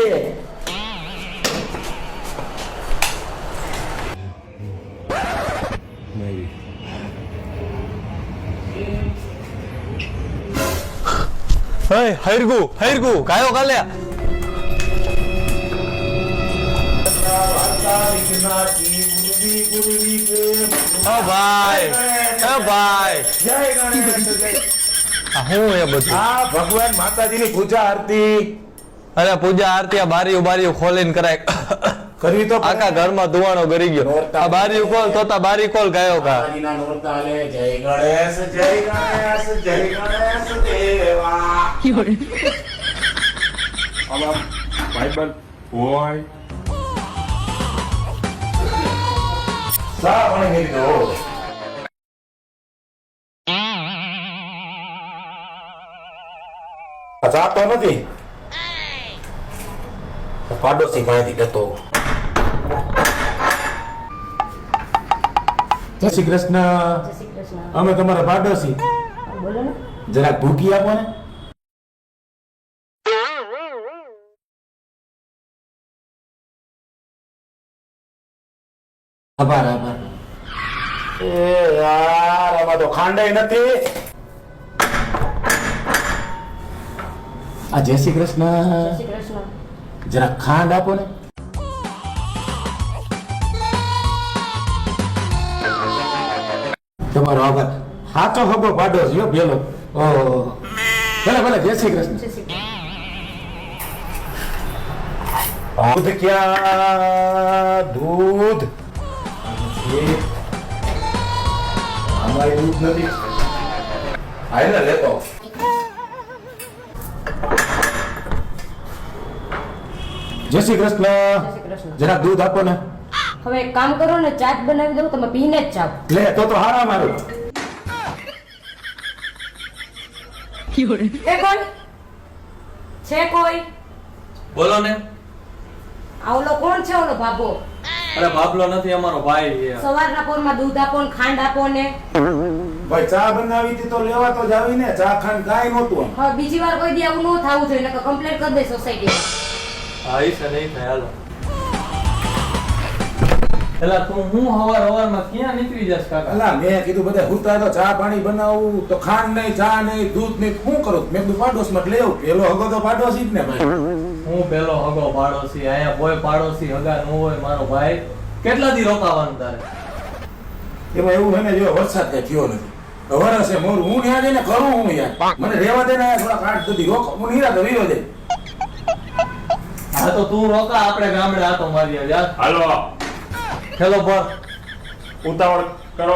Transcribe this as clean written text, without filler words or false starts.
Hey, hairku, kayo kalian. Oh bye. જય ગણેશ જય. હું એ બધું આ ભગવાન માતાજીની પૂજા આરતી અરે પૂજા આરતી આ બારીઓ ખોલીને કરાય કરવી તો પડે. આખા ઘરમાં ધુવાણો કરી ગયો આ બારીઓ ખોલ તો બારી ખોલ ગાયો કા માતાજીના નોરતા લે. જય ગણેશ જય ગણેશ જય ગણેશ દેવા. આમાં ભાઈબંધ હોય સા પણ મેરી દો. જાતો નથી પાડોશી પાસેથી લેતો. જય શ્રી કૃષ્ણ. જય શ્રી કૃષ્ણ. અમે તમારા પાડોશી. બોલો ને. જરાક ભૂકી આપો ને. આભાર આભાર. એ યાર આમાં તો ખાંડાઈ નથી. આ જય શ્રી કૃષ્ણ. જય શ્રી કૃષ્ણ. જરા ખાંડ આપો ને. તમારો આભાર. હાચો હગો પાડો છે પેલો. ઓહો ભલે ભલે. જય શ્રી કૃષ્ણ. જય શ્રી કૃષ્ણ. દૂધ ક્યાં? દૂધ અમારે દૂધ નથી. આય ને લેતો. જય શ્રી કૃષ્ણ. જય શ્રી કૃષ્ણ. જરા દૂધ આપો ને. હવે એક કામ કરો ને, ચાટ બનાવી દઉં, તમે પીને જ જાઓ. લે તો હારા મારું. એ કોણ છે? કોઈ બોલો ને આ ઓલો કોણ છે? ઓલો ભાભો અરે બાબલો નથી અમારો ભાઈ છે સવારના પોરમાં દૂધ આપો ને ખાંડ આપો ને. ભાઈ ચા બનાવી હતી તો લેવા તો જાવી ને. ચા ખાંડ કાંઈ નહોતું. હવે બીજી વાર કોઈ દી આવું ન થવું જોઈએ, નકર કમ્પ્લેટ કરી દે સોસાયટીમાં. હા ઈ છે નહીં થાય હાલો એલા તું હું હવારમાં ક્યાં નીકળી જાસ કાકા અલા મેં કીધું બધા હુતા તો ચા પાણી બનાવું તો ખાંડ નહીં ચા નહીં દૂધ નહીં શું કરું? મેં કીધું પાડોશ માં લેવું. પેલો હગો તો પાડોશી જ ને ભાઈ. હું પેલો હગો પાડોશી આયા કોઈ પાડોશી હગા ન હોય મારો ભાઈ કેટલા દી રોકાવાનું તારે એમાં એવું છે ને જો વરસાદ કઈ થયો નથી. વરસે મોરું હું ત્યાં જઈને કરું હું યાર. મને રહેવા દે ને થોડા કાઢ સુધી રોક. હું નિરાતે વિયો દે. હા તો તું રોકા આપણે ગામડે આતો મારીએ યાર હાલો હેલો પર ઉતાવળ કરો.